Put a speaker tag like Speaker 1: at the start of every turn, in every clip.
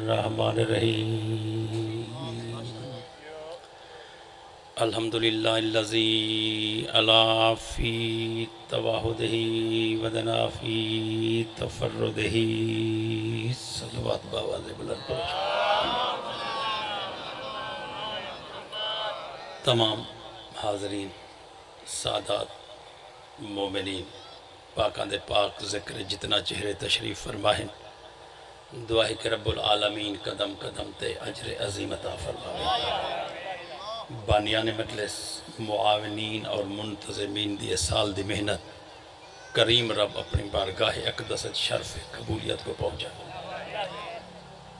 Speaker 1: الرحمن الرحیم الحمدللہ الذی علا فی تواحدہ ودنا فی تفردہ صلوات باواز بلند پر تمام حاضرین سادات مومنین پاکاں دے پاک ذکر جتنا چہرے تشریف فرمائیں دعا ہے کہ رب العالمین قدم قدم تے اجر عظیم عطا فرمائے بانیان مجلس معاونین اور منتظمین دی سال دی محنت کریم رب اپنی بارگاہ اقدس شرف قبولیت کو پہنچا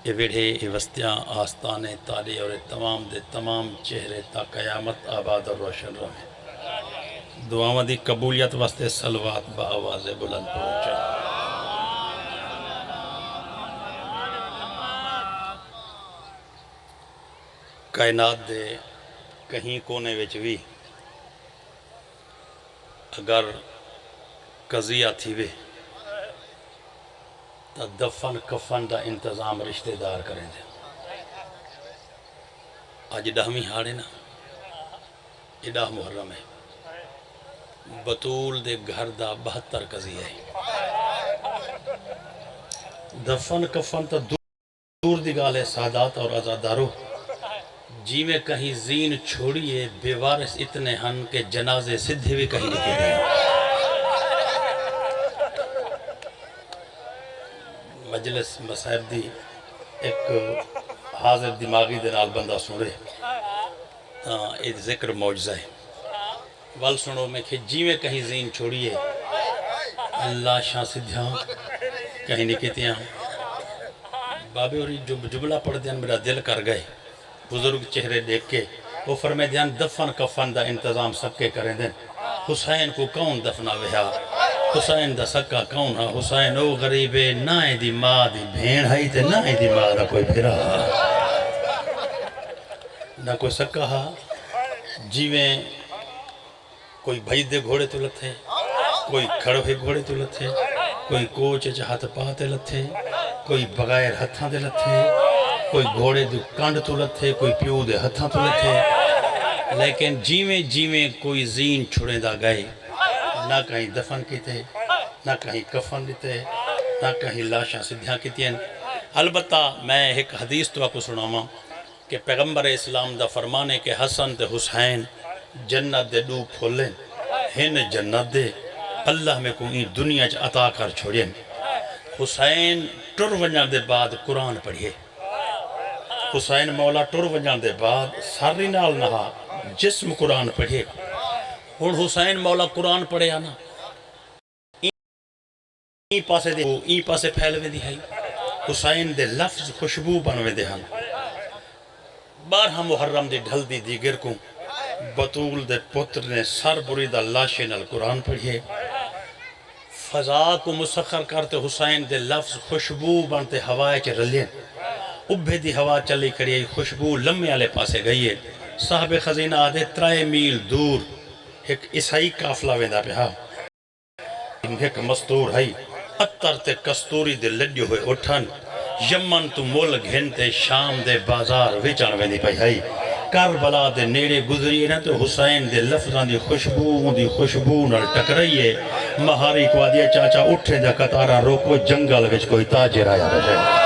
Speaker 1: اے ویڑھے اے وستیاں آستانے تالے اور تمام دے تمام چہرے تا قیامت آباد اور روشن رہے دعاواں دی قبولیت واسطے صلوات با آواز بلند پہنچا کائنات دے کہیں کونے وچ بھی اگر قضیہ تھی وے تا دفن کفن دا انتظام رشتہ دار کریں دے آج ڈہمی ہاڑے نا یہ ڈاہ محرم ہے بطول دے گھر دا 72 قضیہ ہے دفن کفن تا دور دی گالے سادات اور آزادارو جی میں کہیں زین چھوڑیے بے وارث اتنے ہن کہ جنازے سدھے بھی کہیں نکلے ہیں مجلس مصائب دی ایک حاضر دماغی دے نال بندہ سنے ایک ذکر معجزہ ہے وال سنو میں کہ جی میں کہیں زین چھوڑیے اللہ شاہ سدھیاں کہیں نکلتے ہیں بابے اور جملہ پڑھ دیا میرا دل کر گئے بزرگ چہرے دیکھ کے وہ فرمائے دیان دفن کفن دا انتظام سب کے کریں دیں حسین کو کون دفنا وہا حسین دا سکا کون ہا حسین او غریبے نائے دی ماں دی بھین ہائی تے نائے دی ماں دا کوئی پھرا نہ کوئی سکا ہا جیویں کوئی بھائی دے گھوڑے تو لتھے کوئی کھڑوے گھوڑے تو لتھے کوئی کوچ ہاتھ پاتے لتھے کوئی بغیر ہتھاں دے لتھے کوئی گھوڑے دے کانڈ تو لتھے کوئی پیو دے ہتھاں تو لتھے لیکن جیویں کوئی زین چھڑے دا گئے نہ کہیں دفن کیتے نہ کہیں کفن دیتے نہ کہیں لاشاں سدھیاں کیتے ہیں البتہ میں ایک حدیث تو آپ کو سناواں کہ پیغمبر اسلام دا فرمانے کہ حسن تے حسین جنت دے ڈو کھولیں ہن جنت دے اللہ میں کوئی دنیا چ عطا کر چھوڑیں حسین ٹر ونجان دے بعد قرآن پڑھیے حسین مولا ٹر ونجان دے بعد ساری نال نہا جسم قرآن پڑھے اور حسین مولا قرآن پڑھے آنا این پاسے پھیلوے دی ہے حسین دے لفظ خوشبو بنوے دے ہن 12 محرم دے ڈھل دی دیگر کو بطول دے پتر نے سر بری دا لاشے نال قرآن پڑھے فضا کو مسخر کرتے حسین دے لفظ خوشبو بنتے ہوائے چے رلیں ابھے دی ہوا چلی کھڑی خوشبو لمحے والے پاسے گئی ہے صاحب خزینہ آدھے 3 میل دور ایک عیسائی قافلہ ویندا پیا ایک مستور ہے اتر تے کستوری دے لڈیو ہوئے اٹھن یمن تو مول گھنتے شام دے بازار وچن ویندی پئی ہے کربلا دے نیڑے گزری نہ تو حسین دے لفظاں دی خوشبو نال ٹکرائیے مہاری کو آدھیا چاچا اٹھے دا قطارہ روکو جنگل وچ کوئی تاجر آیا بجے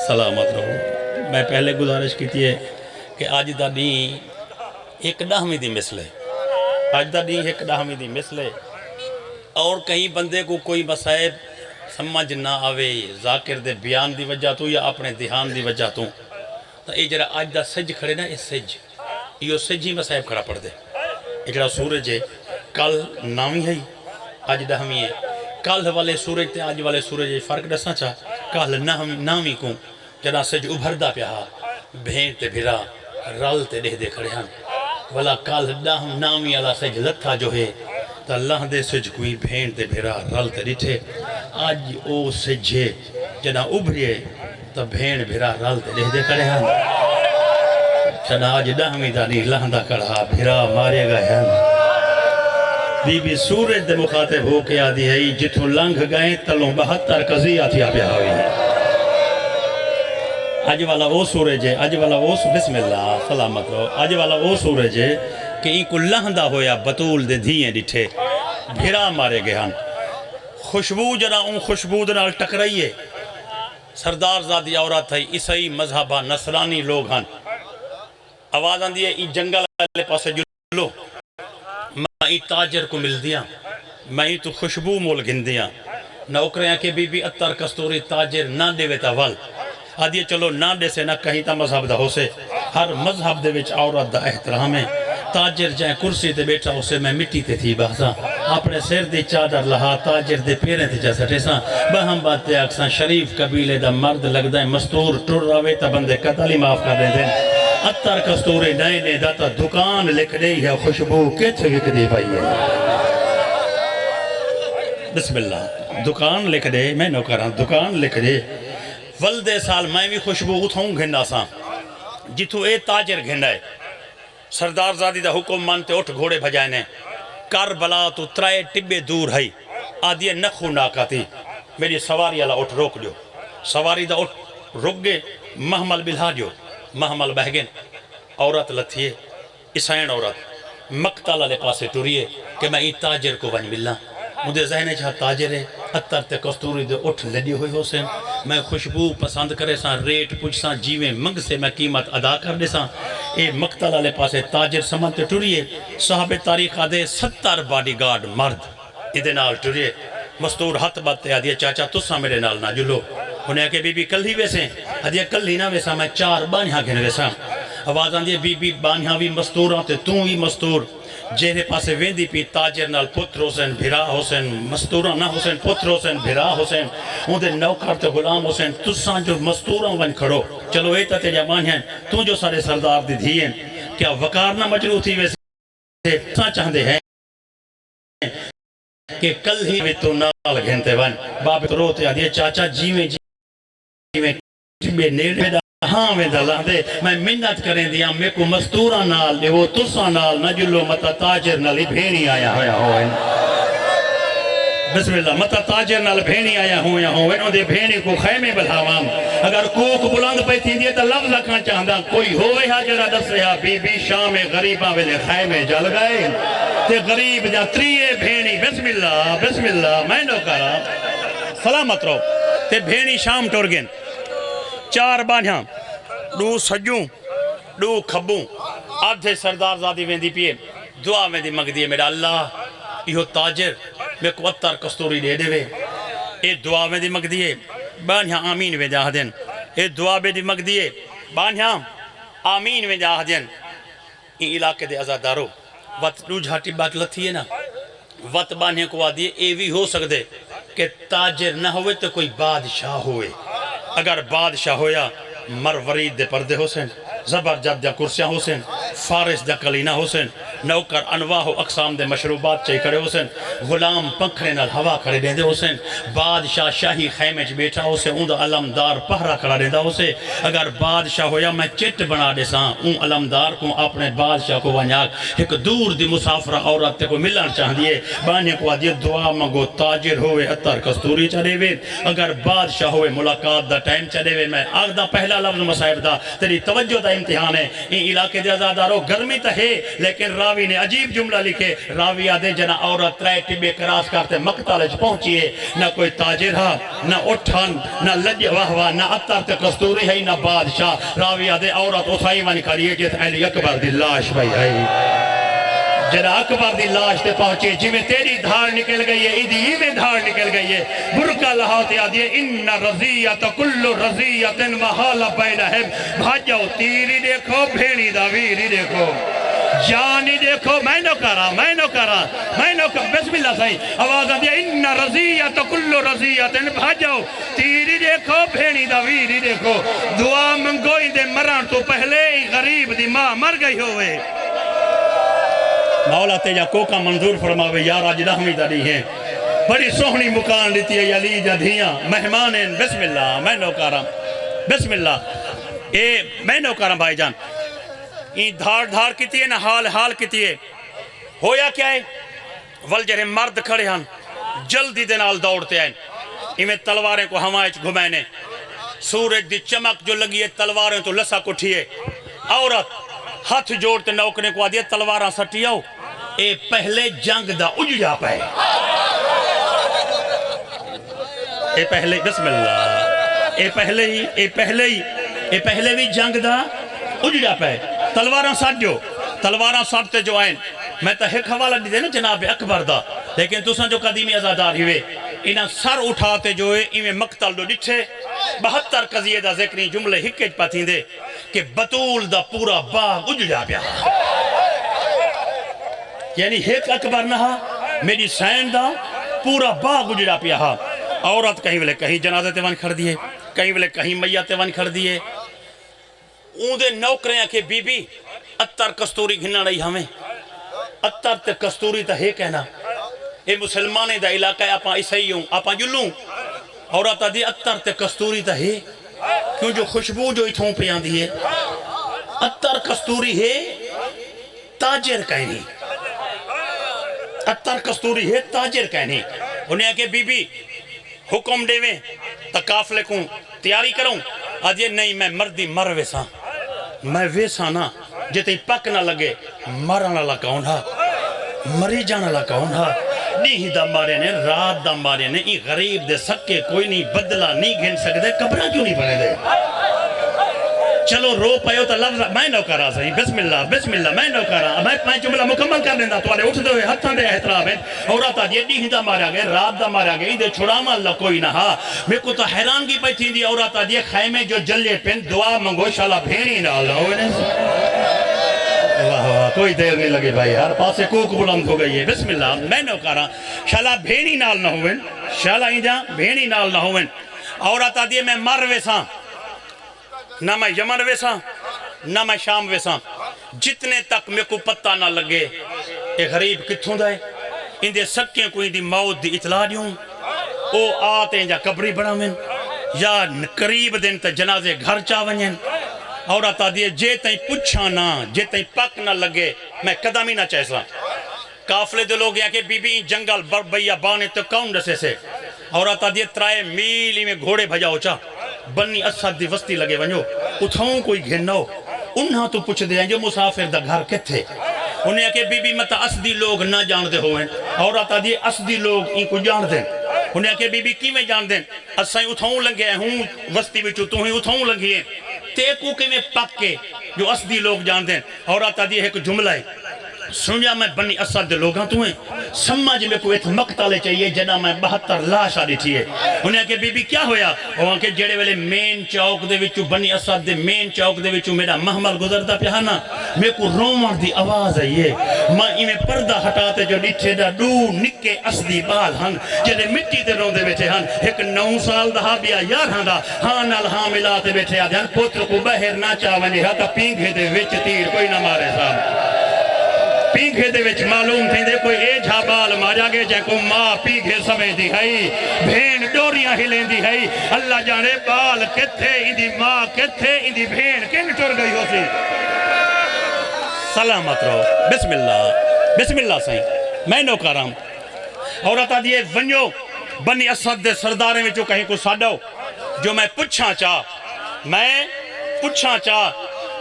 Speaker 1: سلامت رہو میں پہلے گزارش کیتی ہے کہ آج دا دین ایک ڈاہمی دی مثل ہے آج دا دین ایک ڈاہمی دی مثل ہے اور کہیں بندے کو کوئی مسائب سمجھ نہ آوے ذاکر دے بیان دی وجہ تو یا اپنے دھیان دی وجہ تو اے جرا آج دا سج کھڑے نا اس سج یہ سج ہی مسائب کھڑا پڑ دے یہ جرا سورج ہے کل نامی ہے آج ڈاہمی ہے کل والے سورج تے آج والے سورج فرق دسنا چاہ کل نامی کو جنا سج ابھردہ پیا بھین تے بھرا رل تے دے کھڑے ہاں والا کل نامی والا سج لتھا جو ہے تا اللہ دے سج کوئی بھین تے بھرا رل تے ڈٹھے آج او سجے جنا ابھریے تا بھین بھرا رل تے دے کھڑے ہاں جنا آج ڈاہمی دا نہیں لہندہ کڑھا بھرا مارے گئے ہیں بی بی سورج دے مخاطب ہو کے آدھی ہے جتوں لنگھ گئے تلوں 72 قضیہ تھی آپ ہوئی ہے اج والا وہ سورج ہے اج والا وہ بسم اللہ سلامت رہو اج والا وہ سورج ہے کہ ان کو لہندہ ہویا بطول دے دھیئیں ڈٹھے بھیرا مارے گئے ہن خوشبو جنا ان خوشبو دنال ٹکرائیے سردار زادی عورت ہے عیسائی مذہبہ نصرانی لوگ ہن آواز آن دیئے ای جنگل والے پاسے جلو میں ای تاجر کو مل دیا میں ای تو خوشبو مول گھن دیا نوکریاں کے بی بی اتر کستوری تاجر نہ دے ویتا ول آدھیے چلو نہ دے سے نہ کہیں تا مذہب دا ہو سے ہر مذہب دے وچ عورت دا احترام ہے تاجر جائیں کرسی تے بیٹھا اسے میں مٹی تے تھی بہسا اپنے سر دی چادر لہا تاجر دے پیریں تے جا سٹے سا بہم باتیں اکساں شریف قبیلے دا مرد لگ دائیں مستور ٹر راوے تا بندے قتل ہی معاف کر دیں دیں اتر کستوری نئے نے داتا دکان لکھ دے ہے خوشبو کچھ لکھ دے بھائی ہے بسم اللہ دکان لکھ دے میں نو کراں دکان لکھ دے ولدے سال میں بھی خوشبو اتھوں گھنڈا سا جتو اے تاجر گھنڈا ہے سردار زادی دا حکم مانتے اٹھ گھوڑے بھجائنے کربلا تو ترائے ٹبے دور ہے آدھیے نخو ناکا تھی میری سواری اللہ اٹھ روک جو سواری دا اٹھ رک گے محمل بلھا جو محمل بہگن عورت لتھیے عیسائن عورت مقتل علی پاسے ٹوریے کہ میں ای تاجر کو ون ملنا مجھے ذہنے چھا تاجر ہے اتر تے کستوری دے اٹھ لڑی ہوئی ہو سن میں خوشبو پسند کرے ساں ریٹ پوچھ ساں جیویں منگ سے میں قیمت ادا کر دے ساں اے مقتل علی پاسے تاجر سمن تے ٹوریے صاحب تاریخ آدھے 70 باڈی گارڈ مرد ادھے نال ٹوریے مستور ہاتھ باتے آدھے چاچا تساں میرے نال نہ جلو انہیں کہ بی بی کل ہی ویسے آدھے کل ہی نہ ویسا میں 4 بانیاں گھن ویسا آواز آن دیے بی بی بانیاں بھی مستور آتے توں ہی مستور جہرے پاسے ویندی پی تاجر نال پتر حسین بھرا حسین مستورہ نہ حسین پتر حسین بھرا حسین اندھے نوکر تے غلام حسین تساں جو مستورہ ون کھڑو چلو ایتا تے جبان ہیں تو جو سارے سردار دی دھیئیں کیا وقار نہ مجروح تھی ویسے تساں چاہندے ہیں کہ کل ہی میں تو نال گھنتے ون باب روتے آدھے چاچا جیویں جیویں نیڑے دا ہاں میں دلہ دے میں منت کریں دیا میں کو مستورہ نال دے وہ تسا نال نہ جلو متا تاجر نالی بھینی آیا ہویا ہوئے بسم اللہ متا تاجر نال بھینی آیا ہویا ہوئے انہوں دے بھینی کو خیمے بلھاوام اگر کوک بلند پہ تھی دیئے تا لفظ لکھنا چاہندہ کوئی ہوئے ہا جرہ دس رہا بی بی شام غریبہ ویلے خیمے جل گئے تے غریب جا تریے بھینی بسم اللہ میں نو کرا سلامت رو تے بھینی شام ٹور گن 4 بانیاں 2 سجوں 2 کھبوں آدھے سردار زادی ویندی پیے دعا ویندی مگ دیئے میرا اللہ یہ تاجر میں کو اتر کستوری دے دے وے اے دعا ویندی مگ دیئے بانیاں آمین ویندی آدھین اے دعا ویندی مگ دیئے بانیاں آمین ویندی آدھین این علاقے دے ازادارو وط روجھاٹی بات لتھی ہے نا وط بانیاں کو آدھیے اے بھی ہو سکتے کہ تاجر نہ ہوئے تو کوئی بادشاہ ہوئے اگر بادشاہ ہویا مرورید دے پردے حسین زبرجد دے کرسیاں حسین فارس دے کلینہ حسین نوکر انواع و اقسام دے مشروبات چاہی کرے حسین غلام پنکھنے نال ہوا کرے دیں دے حسین بادشاہ شاہی خیمے چ بیٹھا حسین اون دا علمدار پہرا کرا دیں دا حسین اگر بادشاہ ہویا میں چٹ بنا دے ساں اون علمدار کو اپنے بادشاہ کو ونیاک ایک دور دی مسافرہ عورت تے کو ملن چاہ دیئے بانے کو آدھیے دعا مگو تاجر ہوئے اتر کستوری چڑے وے اگر بادشاہ ہوئے ملاقات دا ٹائم چڑے وے میں آگ دا پہلا لفظ مصائب دا تیری توجہ دا امتحان ہے این علاقے دے ازادارو گرمی تا ہے لیکن راوی نے عجیب جملہ لکھے راوی آدھے جنا عورت ترائے ٹبے کراس کرتے مقتلج پہنچیے نہ کوئی تاجر ہا نہ اٹھن نہ لج وہوا نہ اتر تے کستوری ہے نہ بادشاہ راوی آدھے عورت اتھائی ونی کریے جیت علی اکبر دی لاش بھائی ہے جنا اکبر دی لاش تے پہنچے جی میں تیری دھار نکل گئی ہے ایدی میں دھار نکل گئی ہے برکہ لہاتے آدھیے ان رضیت کل رضیت محال بینہم بھاجاؤ تیری دیکھو بھینی دا ویری دیکھو جانی دیکھو میں نو کرا بسم اللہ صحیح آواز آدھیے ان رضیت کل رضیت بھاجاؤ تیری دیکھو بھینی دا ویری دیکھو دعا منگوئی دے مران تو پہلے غریب دی ماں مر گئی ہوئے مولا تیجا کوکا منظور فرماوے یار آج رحمی داری ہیں بڑی سوہنی مکان لیتی ہے یلی جدھیاں مہمانین بسم اللہ میں نوکارم بسم اللہ اے میں نوکارم بھائی جان این دھار کیتی ہے نا حال کیتی ہے ہویا کیا ہے ول جڑے مرد کھڑے ہن جلدی دے نال دوڑتے ہیں ایویں تلواریں کو ہوائیں گھمائنے سورج دی چمک جو لگی ہے تلواریں تو لسا کٹھیے عورت ہاتھ جوڑتے نوکرے کو آدھے تلواراں سٹی آؤ اے پہلے جنگ دا اجڑا پہ اے پہلے بسم اللہ اے پہلے بھی جنگ دا اجڑا پہ تلواراں سٹ جو تلواراں سٹتے جو آئیں میں تا ایک حوالہ دی دے نا جناب اکبر دا لیکن تُساں جو قدیمی ازادار ہوئے انہاں سر اٹھاتے جو ہے انہیں مقتل دو ڈٹھے 72 قضیے دا ذکری جملے ہکیج پاتیں دے کہ بطول دا پورا باغ اجڑا پیا یعنی ایک اکبر نہا میری سین دا پورا باغ اجڑا پیا عورت کہیں بلے کہیں جنازے تے ون کھڑ دیئے کہیں بلے کہیں میہ تے ون کھڑ دیئے اون دے نوکریاں کے بی بی اتر کستوری گھننا رہی ہمیں اتر تے کستوری تا ہے کہنا اے مسلمانے دا علاقہ ہے اپا عیسائیوں اپا جلوں عورت دی اتر تے کستوری تا ہے کیوں جو خوشبو جو اتھوں پہ آن دیئے اتر کستوری ہے تاجر کہنی اتر کستوری ہے تاجر کہنی انہیں کہ بی بی حکم دے میں تقافلے کو تیاری کروں آدھے نہیں میں مردی مر ویسا میں ویسا نا جتے پک نہ لگے مرنا لکاؤں ہا مری جانا لکاؤں ہا نہیں دا مارے نے رات دا مارے نے ای غریب دے سکے کوئی نہیں بدلہ نہیں گھن سکتے کبرہ کیوں نہیں بنے دے چلو رو پہو تا لفظ میں نو کرا سہی بسم اللہ میں نو کرا میں جملہ مکمل کر لیندہ توارے اٹھ دے ہوئے ہتھاں دے احترام ہے عورت آدھی نہیں دا مارا گئے رات دا مارا گئے دے چھڑاما اللہ کوئی نہ ہا میں کو تو حیران کی پہ تھی دی عورت آدھی خیمے جو جلے پن دعا منگو شالا بھیڑی نہ اللہ کوئی دیر نہیں لگے بھائی ہر پاسے کوک بلند ہو گئی ہے بسم اللہ میں نو کرا شالا بھیڑی نال نہ ہوئن شالا ہی جا بھیڑی نال نہ ہوئن عورت آدھی میں مر ویسا نہ میں یمن ویسا نہ میں شام ویسا جتنے تک میں کو پتہ نہ لگے اے غریب کتھوں دائے ان دے سکیں کوئی دی موت دی اطلاع دیوں او آتے ہیں جا قبری بڑھاویں یا قریب دن تا جنازے گھر چاویں عورت آدھی جے تائیں پچھا نہ جے تائیں پک نہ لگے میں قدم ہی نہ چاہسا کافلے دے لوگ ہیں کہ بی بی جنگل بربیا بانے تو کون رسے سے عورت آدھی 3 میلی میں گھوڑے بھجاؤ چاہ بنی اسد دی وستی لگے ونجو اتھاؤں کوئی گھنو انہاں تو پوچھ دے ہیں جو مسافر دا گھر کتھے انہیں کہ بی بی متا اسدی لوگ نہ جان دے ہوئیں عورت آدھی اسدی لوگ ان کو جان دیں انہیں کہ بی بی کی میں جان دیں اسائیں اتھاؤں لنگے ہیں ہوں وستی بچو تو ہی اتھاؤں لنگی ہیں تیکو کے میں پک کے جو اسدی لوگ جان دیں عورت آدھی ایک جملہ ہے سنجا میں بنی اسد دے لوگاں تو ہیں سمجھ میں کوئی ایک مقتلے چاہیے جنا میں 72 لاش آ دیتی ہے انہیں کہ بی بی کیا ہویا وہاں کے جڑے والے مین چوک دے وچو بنی اسد دے مین چوک دے وچو میرا محمل گزرتا پہانا میں کو رومر دی آواز ہے یہ ماں میں پردہ ہٹاتے جو نیچے دا دو نکے اسدی بال ہن جنہیں مٹی دے رون دے بیٹھے ہن ایک 9 سال دہا بیا یار ہن دا ہاں نال ہاں ملاتے بیٹھے آدھے پوتر کو بہر نہ چاہونے ہاں تا پینگھے دے وچ تیر کوئی نہ مارے صاحب پیگھے دے وچ معلوم تھی دے کوئی اے جھابال مارا گے جائے کو ماں پیگھے سمیں دی ہے بھین ڈوریاں ہلیں دی ہے اللہ جانے بال کتھے اندی ماں کتھے اندی بھین کن ٹر گئی ہو سی سلامت رہو بسم اللہ سائیں میں نو کرام عورت آدھی ونجو بنی اسد دے سردارے میں جو کہیں کو ساڑھو جو میں پچھا چاہ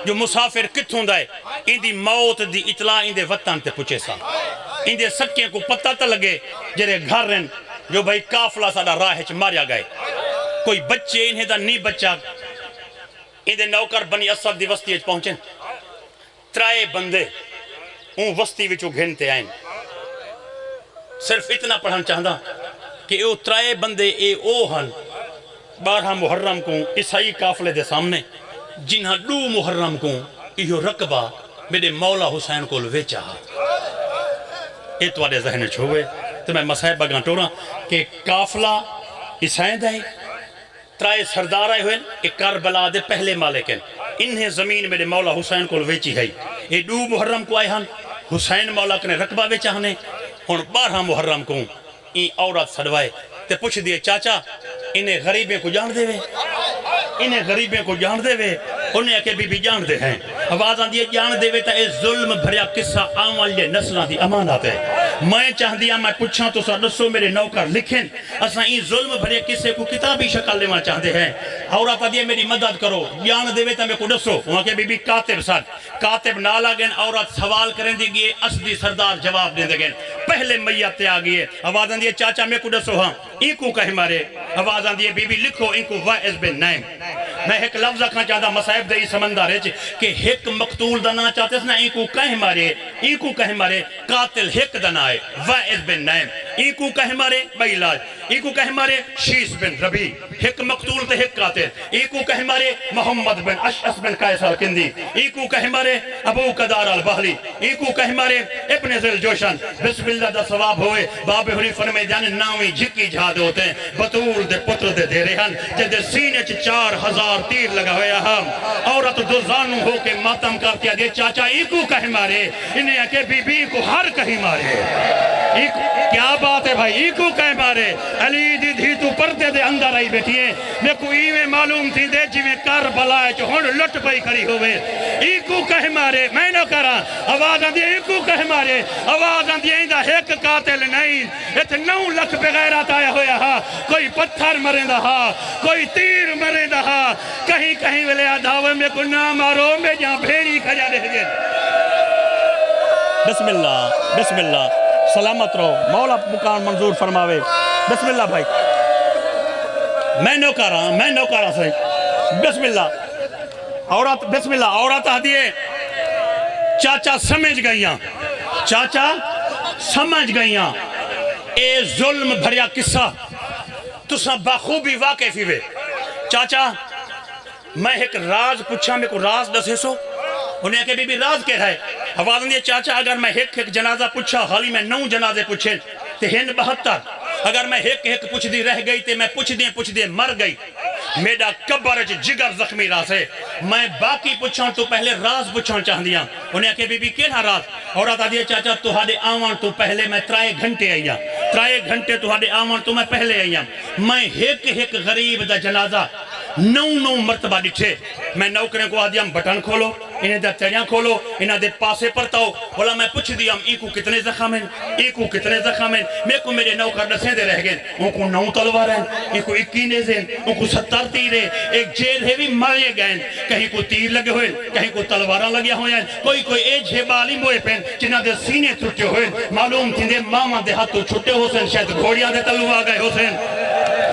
Speaker 1: جو مسافر کتھوں دائے ان دی موت دی اطلاع ان دے وطن تے پچھے سا ان دے سکیں کو پتہ تا لگے جرے گھر رہن جو بھائی کافلہ ساڑا راہچ ماریا گئے کوئی بچے انہیں دا نہیں بچہ ان دے نوکر بنی اسد دی وستی اچ پہنچیں 3 بندے ان وستی وچو گھنتے آئیں صرف اتنا پڑھن چاہتا کہ او 3 بندے اے او ہن 12 محرم کو عیسائی کافلے دے سامنے جنہاں 2 محرم کو یہ رقبہ میرے مولا حسین کو لویچا اے توارے ذہن چھوئے تو میں مسائب بگاں ٹورا کہ کافلہ عیسائیں دائیں 3 سردار آئے ہوئے ایک کربلا دے پہلے مالکن انہیں زمین میرے مولا حسین کو لویچی ہے یہ 2 محرم کو آئے ہن حسین مولا کنے رقبہ ویچا ہنے اور 12 محرم کو این عورت سڑوائے تے پوچھ دیئے چاچا انہیں غریبیں کو جان دے وے انہیں کہ بی جان دے ہیں آواز آن دیئے جان دے وے تا اے ظلم بھریا قصہ آمال یہ نسلہ دی امانت ہے میں چاہدیا میں پوچھاں تو سا دسو میرے نوکر لکھیں اساں این ظلم بھرے کسے کو کتابی شکل لینا چاہتے ہیں عورت آدھی میری مدد کرو بیان دے تا میں کو دسو وہاں کے بی بی کاتب ساتھ کاتب نالا گئن عورت سوال کریں دی گئے اسدی سردار جواب دیں دے گئن پہلے میت تے آگئے آواز آن دیئے چاچا میں کو دسو ہاں ایکو کہیں مارے آواز آن دیئے بی بی لکھو انکو وائز بن نائم میں ایک لفظہ کھاں چاہتا مسائب دے سمندر ہے کہ ایک مقتول دنا چاہتے ہیں ایکو کہیں مارے قاتل ایک دنا ہے وائز بن نائم ایکو کہیں مارے بھائی علاج ایکو کہیں مارے شیس بن ربی ایک مقتول تے ایک قاتل ایکو کہیں مارے محمد بن اشعث بن قیصر کندی ایکو کہیں مارے ابو قدار البحری ایکو کہیں مارے ابن ذل جوشن بسم اللہ دا ثواب ہوئے باب حری فرمے جانے ناوی جھکی جھاد ہوتے ہیں بطول دے پتر دے رہے ہیں جدے سینے 4000 تیر لگا ہویا ہم عورت دوزانو ہو کے ماتم کرتیا دے چاچا ایکو کہیں مارے انہیں کہ بی بی کو ہر کہیں مارے کیا بات ہے بھائی ایکو کہیں مارے علی دی دھی تو پردے دے اندر آئی بیٹھی ہے میں کو ایویں معلوم تھی دے جی میں کربلا ہے جو ہون لٹ پئی کھڑی ہوئے ایکو کہیں مارے میں نہ کرا آواز آن دی ایکو کہیں مارے آواز آن دی ایندہ ایک قاتل نہیں ایت 9 لکھ بغیرات آیا ہویا ہا کوئی پتھر مریں دا ہا کوئی تیر مریں دا ہا کہیں کہیں ویلے آدھاوے میں کو نہ مارو میں جہاں بھیڑی کھجا دے دے بسم اللہ سلامت رہو مولا مکان منظور فرماوے بسم اللہ بھائی میں نوکارا صحیح بسم اللہ عورت بسم اللہ عورت آدھیے چاچا سمجھ گئیاں اے ظلم بھریا قصہ تسا بخوبی واقع فیوے چاچا میں ایک راز پوچھا میں کو راز دسے سو انہیں کہ بی بی راز کہہ رہا ہے آواز دیئے چاچا اگر میں ایک جنازہ پوچھا حالی میں 9 جنازے پوچھیں تے ہن 72 اگر میں ایک پوچھ دی رہ گئی تے میں پوچھ دیں مر گئی میڈا کبر جگر زخمی راز ہے میں باقی پوچھاں تو پہلے راز پوچھاں چاہ دیا انہیں کہ بی بی کیڑا راز عورت آدھیے چاچا تہاڈے آوان تو پہلے میں 3 گھنٹے آئیاں 3 گھنٹے تہاڈے آوان تو میں پہلے آئیاں میں ایک غریب دا جنازہ 9 مرتبہ ڈٹھے میں نوکریں کو آدھیاں بٹن کھولو انہیں دا چڑیاں کھولو انہیں دے پاسے پرتاؤ بولا میں پوچھ دیا ایکو کتنے زخم ہیں میں کو میرے نوکر نسیں دے رہ گئے ان کو 9 تلوار ہیں ان کو 21 نیزیں ان کو 70 تیر ہیں ایک جیل ہے بھی مارے گئے کہیں کو تیر لگے ہوئے کہیں کو تلوارہ لگیا ہوئے ہیں کوئی ایج ہے بالی موئے پہن جنہ دے سینے ٹوٹے ہوئے معلوم تھی دے ماما دے ہاتھوں چھوٹے ہوسن شاید گھوڑیاں دے تلوار گئے ہوسن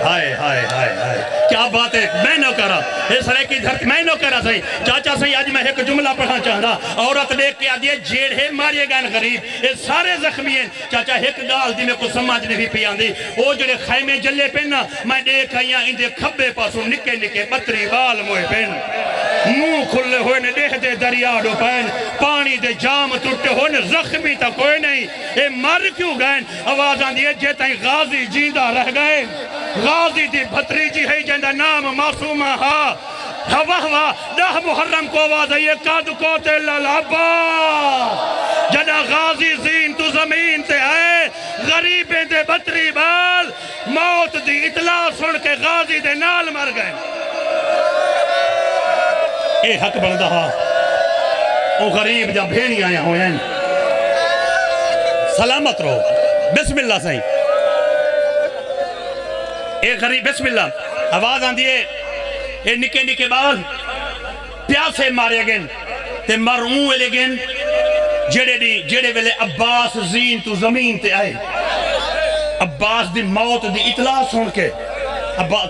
Speaker 1: ہائے کیا بات ہے میں نہ کرا اس رہے کی دھرتی میں نہ کرا صحیح چاچا صحیح آج میں ایک جملہ پڑھا چاہ رہا عورت دیکھ کے آدھیے جیڑ ہے مارے گئے غریب یہ سارے زخمی ہیں چاچا ایک گال دی میں کو سمجھنے بھی پیان دی وہ جڑے خیمے جلے پہنا میں دیکھ آئیاں ان دے کھبے پاسوں نکے بطری بال موئے پہن منہ کھلے ہوئے نے دیکھ دے دریا ڈو پہن پانی دے جام ٹوٹے ہوئے نے زخمی تا کوئی نہیں اے مر کیوں گئے آواز آن دیئے جے تائیں غازی جیندہ رہ گئے غازی دی بھتری جی ہے جندہ نام معصومہ ہا واہ 10 محرم کو آواز ہے یہ قد قتل العباس جدہ غازی زین تو زمین تے آئے غریبیں دے بطری بال موت دی اطلاع سن کے غازی دے نال مر گئے اے حق بندہ او غریب جا بھیڑی آیا ہوئے ہیں سلامت رہو بسم اللہ صحیح اے غریب بسم اللہ آواز آن دیئے اے نکے بال پیاسے مارے گئن تے مرعون ویلے گئن جڑے ویلے عباس زین تو زمین تے آئے عباس دی موت دی اطلاع سن کے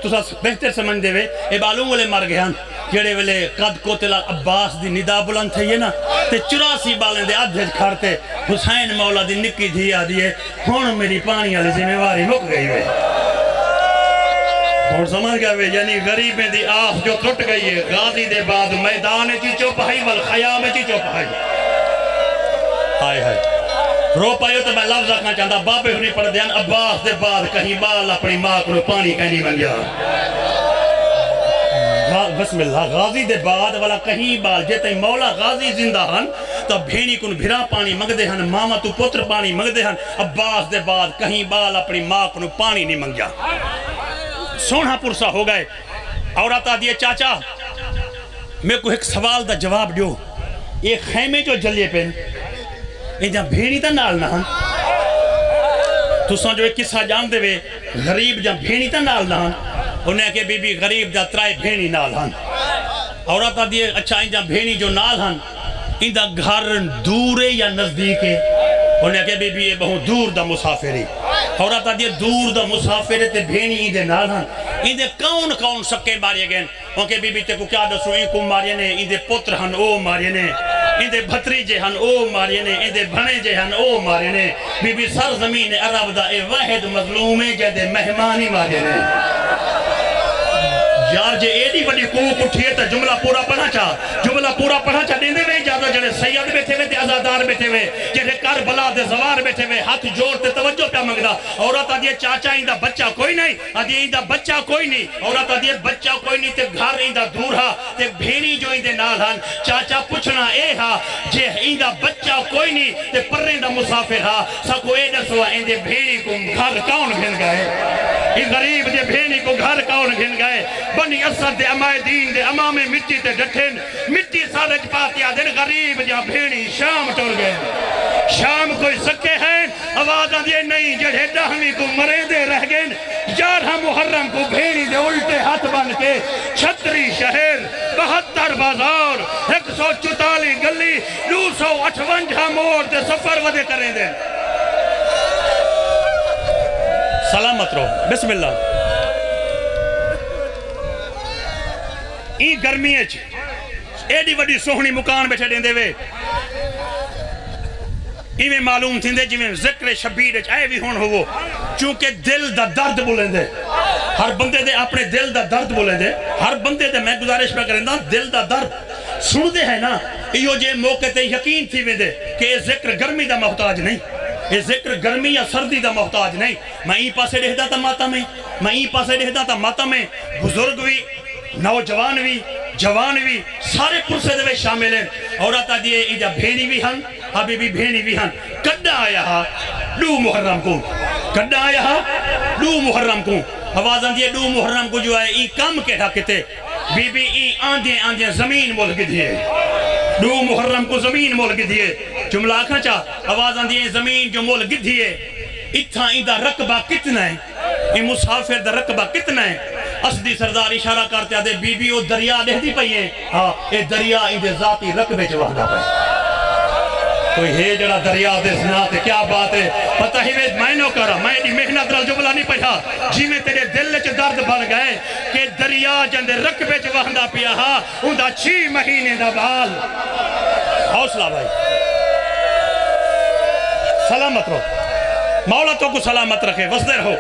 Speaker 1: تو سا بہتر سمجھ دے وے اے بالوں ویلے مر گئے ہن جڑے ویلے قد قتل عباس دی ندا بلند تھے یہ نا تے 84 بالیں دے آدھے کھارتے حسین مولا دی نکی دھی آدھیے ہون میری پانی والی ذمہ واری مک گئی وے اور سمجھ گیا وے یعنی غریبیں دی آس جو ٹوٹ گئی ہے غازی دے بعد میدان چی چوپائی والخیام چی چوپائی ہائے رو پائیو تو میں لفظ رکھنا چاہتا بابے ہونی پڑھ دیان عباس دے بعد کہیں بال اپنی ماں کو پانی کہیں بن گیا بسم اللہ غازی دے بعد والا کہیں بال جیتے مولا غازی زندہ ہن تو بھینی کن بھرا پانی مگ دے ہن ماما تو پتر پانی مگ دے ہن عباس دے بعد کہیں بال اپنی ماں کو پانی نہیں مگ گیا سونا پرسا ہو گئے عورت آدھیے چاچا میں کو ایک سوال دا جواب دیو یہ خیمے جو جلیے پہن یہ جہاں بھیڑی تا نال نہ تساں جو ایک قصہ جان دے وے غریب جا بھینی تا نال نہ انہیں کہ بی بی غریب جا ترائے بھینی نال ہن عورتہ دیئے اچھا ان جا بھینی جو نال ہن ان دا گھر دور ہے یا نزدیک ہے انہیں کہ بی بی یہ بہت دور دا مسافر ہے عورتہ دیئے دور دا مسافر ہے تے بھینی ان دے نال ہن ان دے کون سکے مارے گئن ان کے بی بی تے کو کیا دسو ان کو مارے نے ان دے پتر ہن او مارے نے ان دے بھتری جے ہن او مارے نے ان دے بھنے جے ہن او مارے نے بی بی سرزمین عرب دا اے واحد مظلوم ہے جے دے مہمانی مارے نے یار جے ایڈی بڑی کوک اٹھئے تا جملہ پورا پڑھا چاہ دیندے وے اجازت جڑے سید بیٹھے وے تے عزادار بیٹھے وے جڑے کربلا دے زوار بیٹھے وے ہاتھ جوڑ تے توجہ پہ منگدا عورت آدھے چاچا ایندہ بچہ کوئی نہیں آدھے ایندہ بچہ کوئی نہیں عورت آدھے بچہ کوئی نہیں تے گھر ایندہ دور ہا تے بھینی جو ایندے نال ہن چاچا پوچھنا اے ہا جے ایندہ بچہ کوئی نہیں تے پرین دا مسافر ہا سکو اے دسو ایندے بھینی کو گھر کون گھن گئے غریب دے بھینی کو گھر کون گھن گئے بنی اسد دے امائے دین دے امام مٹی تے ڈٹھن مٹی سارج پاتیا دن غریب جا بھینی شام ٹور گئے شام کوئی سکے ہیں آوازاں دیئے نہیں جڑے ڈہویں کو مرے دے رہ گئے 11 محرم کو بھینی دے الٹے ہاتھ بن کے 36 شہر 72 بازار 144 گلی 258 موڑ دے سفر ودے کریں دے سلامت رہو بسم اللہ این گرمی اچھ ایڈی وڈی سوہنی مکان بیٹھے دیں دے وے ایویں معلوم تھیں دے جویں ذکر شبیر اچھ آئے بھی ہون ہو چونکہ دل دا درد بولیں دے ہر بندے دے اپنے دل دا درد بولیں دے ہر بندے دے میں گزارش پہ کریں دا دل دا درد سن دے ہے نا ایو جے موقع تے یقین تھی وے دے کہ یہ ذکر گرمی دا محتاج نہیں یہ ذکر گرمی یا سردی دا محتاج نہیں میں این پاسے رہدا تا ماتا میں بزرگ بھی نوجوان بھی جوان بھی سارے پرسے دے شامل ہیں عورتہ دیئے ایجا بھینی بھی ہن ابھی بھی بھینی بھی ہن کڈا آیا ہا 2 محرم کو آوازاں دیئے 2 محرم کو جو ہے ای کام کے حقتے بی بی ای آندھیں زمین ملک دیئے 2 محرم کو زمین ملک دیئے جملہ آکھا چاہ آوازاں دیئے زمین جو ملک دیئے اتھا ایندہ رقبہ کتنا ہے ای مسافر دا رقبہ کتنا ہے اسدی سردار اشارہ کرتے آدھے بی بی او دریا دہدی پئی ہے ہاں اے دریا ایندے ذاتی رقبے چوہدہ پئی کوئی ہے جڑا دریا دے سناتے کیا بات ہے پتہ ہی میں نو کرا میں دی محنت رل جملہ نہیں پڑھا جی میں تیرے دل چ درد بڑھ گئے کہ دریا جندے رقبے چوہدہ پیا ہاں اندہ 6 مہینے دا بال حوصلہ بھائی سلامت رہو مولا تو کو سلامت رکھے وسدے رہو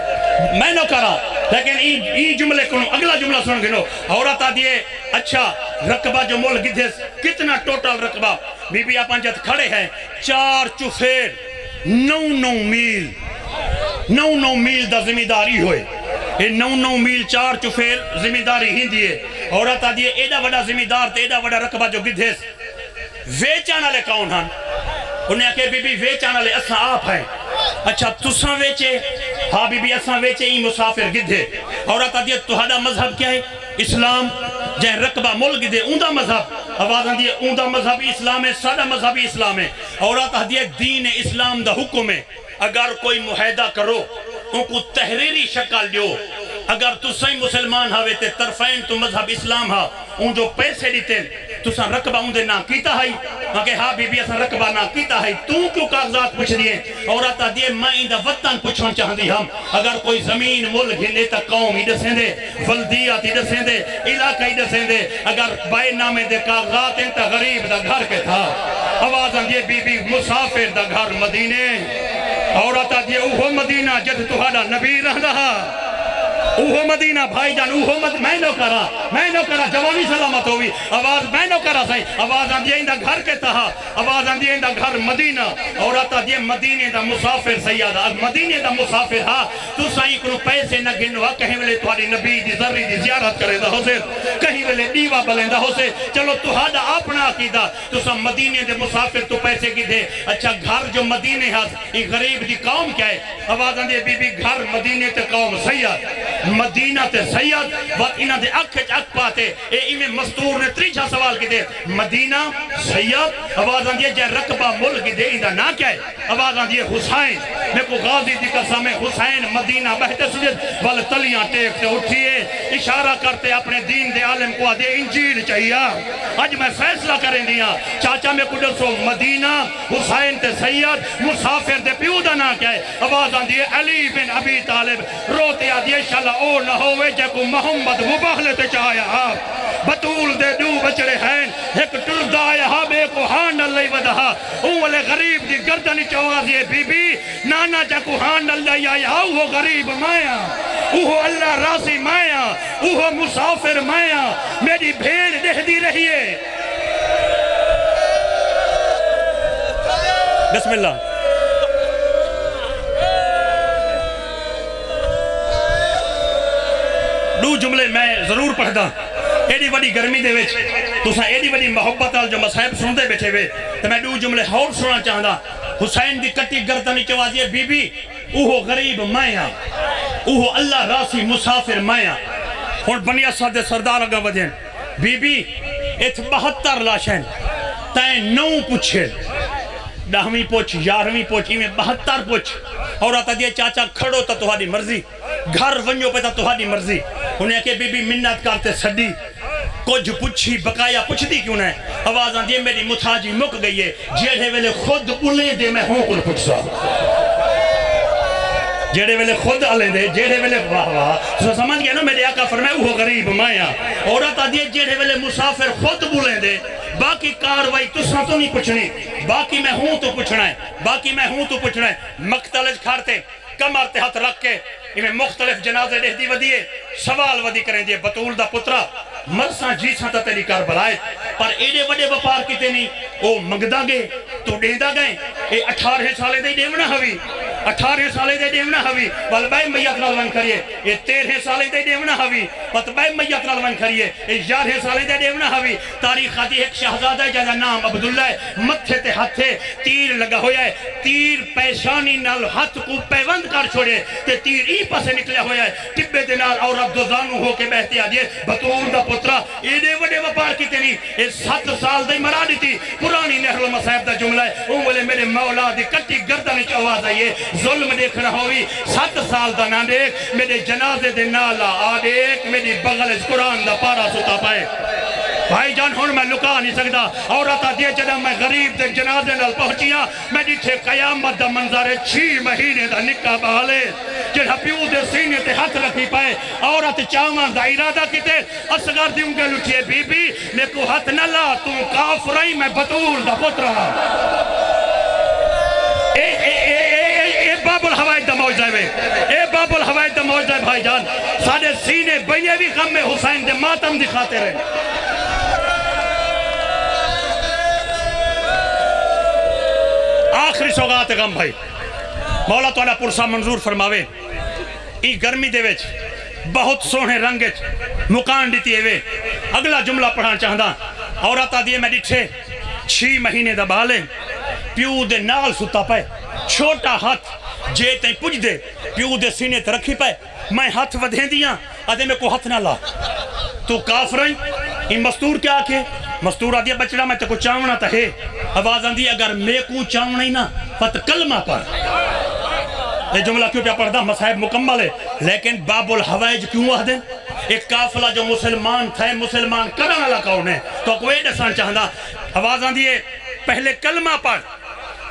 Speaker 1: میں نو کرا لیکن ای جملے کنو اگلا جملہ سن گنو عورتہ دیئے اچھا رقبہ جو مول گدھے کتنا ٹوٹل رقبہ بی بی آپ انجت کھڑے ہیں 4 چفیر 9 میل دا ذمہ ہوئے یہ 9 میل 4 چفیر ذمہ داری ہی دیئے عورتہ دیئے ایڈا وڈا ذمہ دار تے ایڈا وڈا رقبہ جو گدھے ویچانا لے کون ہن انہیں کہ بی بی ویچانا لے اساں آپ ہیں اچھا تساں ویچے ہاں بی بی اساں ویچے ہی مسافر گدھے عورتہ دیئے تہاڈا مذہب کیا ہے اسلام جہاں رقبہ مل گدھے اوندہ مذہب آوازاں دیئے اوندہ مذہبی اسلام ہے سادہ مذہبی اسلام ہے عورتہ دیئے دین اسلام دا حکم ہے اگر کوئی معاہدہ کرو ان کو تحریری شکل دیو اگر تسیں مسلمان ہوئے تے طرفین تو مذہب اسلام ہا ان جو پیسے دیتے تساں رقبہ اندے نہ کیتا ہے مگر ہاں بی بی اساں رقبہ نہ کیتا ہے تو کیوں کاغذات پوچھ دیئے عورتہ دیئے میں اندہ وطن پوچھن چاہدی ہم اگر کوئی زمین مل گھنے تا قوم ہی دسیں دے ولدیات ہی دسیں دے علاقہ ہی دسیں دے اگر بائے نامے دے کاغذات ہیں تا غریب دا گھر کے تھا آوازاں دیئے بی بی مسافر دا گھر مدینے عورتہ دیئے اوہ مدینہ جد تہاڈا نبی رہ رہا اوہو مدینہ بھائی جان اوہو مدینہ میں نو کرا جوانی سلامت ہوئی آواز میں نو کرا سائی آواز آن دیئے اندہ گھر کے تہا آواز آن دیئے اندہ گھر مدینہ اور آتا دیئے مدینہ دا مسافر سیادہ مدینہ دا مسافر ہاں تو سائی کنو پیسے نہ گنوا کہیں ویلے تواری نبی دی ذری دی زیارت کرے دا حسین کہیں ویلے دیوا بلندہ حسین چلو تو ہاں دا اپنا عقیدہ تو سا مدینہ دے مسافر تو پیسے کی دے اچھا گھر جو مدینہ ہاں یہ غریب دی قوم کیا ہے آواز آن دیئے بی بی گھر مدینہ تے قوم سیاد مدینہ تے سید وقت انہاں دے اکھ پاتے اے ایویں مستور نے تریجا سوال کی دے مدینہ سید آواز آن دیے جے رقبہ ملک دے اندہ نہ کہے آواز آن دیے حسین میں کو غازی دی قسم حسین مدینہ بہتے سجد وال تلیاں ٹیکتے اٹھئے اشارہ کرتے اپنے دین دے عالم کو آدھے انجیل چاہیے آج میں فیصلہ کریں دیا چاچا میں کو سو مدینہ حسین تے سید مسافر دے پیودہ نہ کہے آواز آن دیے علی بن ابی طالب روتے آدھے شالا او نہ ہوئے جے کو محمد مباہلے تے چاہیا بطول دے دو بچڑے ہیں ایک ٹردہ آیا بے کو ہان اللہ ودہا اولے غریب دی گردنی چوازی بی بی نانا جا کو ہان اللہ آیا وہ غریب مایا وہ اللہ راضی مایا وہ مسافر مایا میری بھیڑ دہ دی رہی ہے بسم اللہ دو جملے میں ضرور پڑھ دا ایڈی وڈی گرمی دے وچ تساں ایڈی وڈی محبت آل جو مصاحب سنتے بیٹھے ہوئے تو میں دو جملے اور سنا چاہتا حسین دی کٹی گردنی چوازی بی بی اوہ غریب مایا اوہ اللہ راسی مسافر مایا اور بنی اسد دے سردار اگا ودین بی بی ایت 72 لاشیں تائیں 9 پوچھے 10ویں پوچھ 11ویں پوچھ میں 72 پوچھ اور آتا دیا چاچا کھڑو تا تہاڈی مرضی گھر ونجو پہ تا تہاڈی مرضی انہیں کہ بی بی منت کرتے سڈی کچھ پوچھی بقایا پوچھ دی کیوں نہ آواز آن دیے میری متھاجی مک گئی ہے جیڑے ویلے خود بلیں دے میں ہوں کل پوچھ سا جیڑے ویلے خود آلیں دے جیڑے ویلے واہ واہ تو سمجھ گئے نا میرے آقا فرمائے وہ غریب مایا عورت آدھیے جیڑے ویلے مسافر خود بلیں دے باقی کاروائی تساں تو نہیں پوچھنی باقی میں ہوں تو پوچھنا ہے باقی میں ہوں تو پوچھنا ہے مختلف کھارتے کمر تے ہاتھ رکھ کے انہیں مختلف جنازے دے دی ودیے سوال ودی کریں دیے بطول دا پترہ مرساں جیساں تا تیری کار بلائے پر ایڈے وڈے وپار کیتے نہیں او مگدہ گئے تو ڈیندہ گئے اے 18 سالے دے دیونا ہوئی 18 سالے دے دیونا ہوئی بل بھائی میت نالون کریے اے 13 سالے دے دیونا ہوئی پت بھائی میت نالون کریے اے 11 سالے دے دیونا ہوئی تاریخ آتی ایک شہزادہ ہے جیسا نام عبداللہ ہے متھے تے ہاتھے تیر لگا ہویا ہے تیر پیشانی نال ہاتھ کو پیوند کر چھوڑے تے تیر ای پاسے نکلیا ہویا ہے ٹبے دے نال عورت دو زانو ہو کے بہتے آدھیے بطور دا پترہ ایڈے وڈے وپار کی تیری اے 7 سال دے مرا دیتی پرانی نہر المصائب دا جملہ ہے او بولے میرے مولا دی کٹی گردن چواز آئیے ظلم دیکھنا ہوئی 7 سال دا نہ دیکھ میرے جنازے دے نالا آ دیکھ میری بغل اس قرآن دا پارا ستا پائے بھائی جان ہون میں لکا نہیں سکتا عورتہ دیے جنہ میں غریب دے جنازے نال پہنچیاں میں جیٹھے قیامت دا منظر 6 مہینے دا نکا بہالے جنہ پیو دے سینے تے ہاتھ رکھی پائے عورت چاوان دا ارادہ کیتے اصغر دیوں گے لٹھئے بی بی میں کو ہاتھ نہ لا تو کافرائی میں بطول دا پترہ اے باب الحوائد دا موجزہ ہے اے باب الحوائد دا موجزہ ہے بھائی جان ساڑھے سینے بھئیے بھی غم میں حسین دے ماتم دکھاتے رہے آخری سوگات غم بھائی مولا تعالیٰ پرسا منظور فرماوے ای گرمی دے ویچ بہت سونے رنگت مکان دیتی ہے اگلا جملہ پڑھانا چاہتا عورتہ دیے میں ڈٹھے 6 مہینے دا بالے پیو دے نال ستا پائے چھوٹا ہاتھ جے تیں پوچھ دے پیو دے سینے تے رکھی پائے میں ہاتھ ودھیں دیاں آدھے میں کو ہاتھ نہ لا تو کافرائیں ان مستور کیا آکھے مستور آدھیا بچڑا میں تے کو چاونا تا ہے آواز آندھی اگر میں کو چاونا ہی نا پت کلمہ پر یہ جملہ کیوں پہ پڑھتا مصاحب مکمل ہے لیکن باب الحوائج کیوں آدھیں ایک قافلہ جو مسلمان تھے مسلمان کرنا لگا انہیں تو کوئی ڈسان چاہتا آواز آندھی ہے پہلے کلمہ پڑھ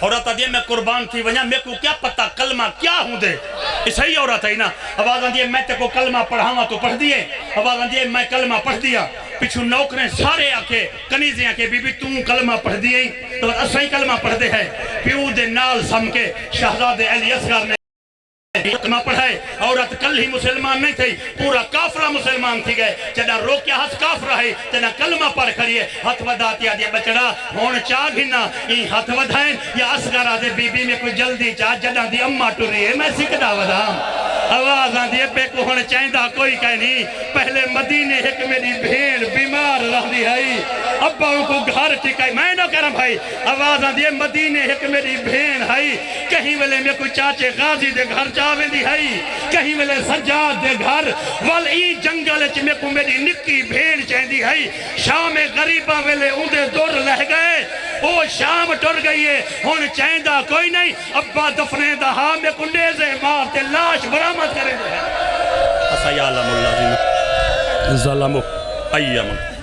Speaker 1: عورت آدھی ہے میں قربان تھی ونیا میں کو کیا پتا کلمہ کیا ہوں دے اس ہی عورت ہے نا آواز آدھی ہے میں تے کو کلمہ پڑھاواں تو پڑھ دیئے آواز آدھی ہے میں کلمہ پڑھ دیا پچھو نوکریں سارے آکے کنیزیں آکے بی بی تم کلمہ پڑھ دیئے تو اسائی کلمہ پڑھ دے ہے پیو دے نال سم کے شہزاد علی اصغر نے کلمہ پڑھائے عورت کل ہی مسلمان نہیں تھی پورا کافرہ مسلمان تھی گئے جنہ روکیا ہاتھ کافرہ ہے جنہ کلمہ پڑھ کریے ہاتھ وداتی آدھے بچڑا ہون چاہ گھنا یہ ہاتھ ودھائیں یا اصغر آدھے بی بی میں کوئی جلدی چاہ جنہ دی اممہ ٹو رہی ہے میں سکھدا ودھام آواز آن دیئے پہ کو ہونے چاہندہ کوئی کہیں نہیں پہلے مدینے ایک میری بھین بیمار رہ دی ہے ابا ان کو گھر ٹکائی میں نہ کرم بھائی آواز آن دیئے مدینے ایک میری بھین ہے کہیں ملے میں کوئی چاچے غازی دے گھر جاوے دی ہے کہیں ملے سجاد دے گھر والئی جنگل چ میں کو میری نکی بھین چاہندی ہے شام غریبہ ویلے اندے دور لہ گئے وہ شام ٹر گئی ہے ہون چاہندہ کوئی نہیں ابا دفنے دا ہاں میں کو نیزے مارتے لاش برامت کریں دے اسا یا علم اللہ ظلم ایام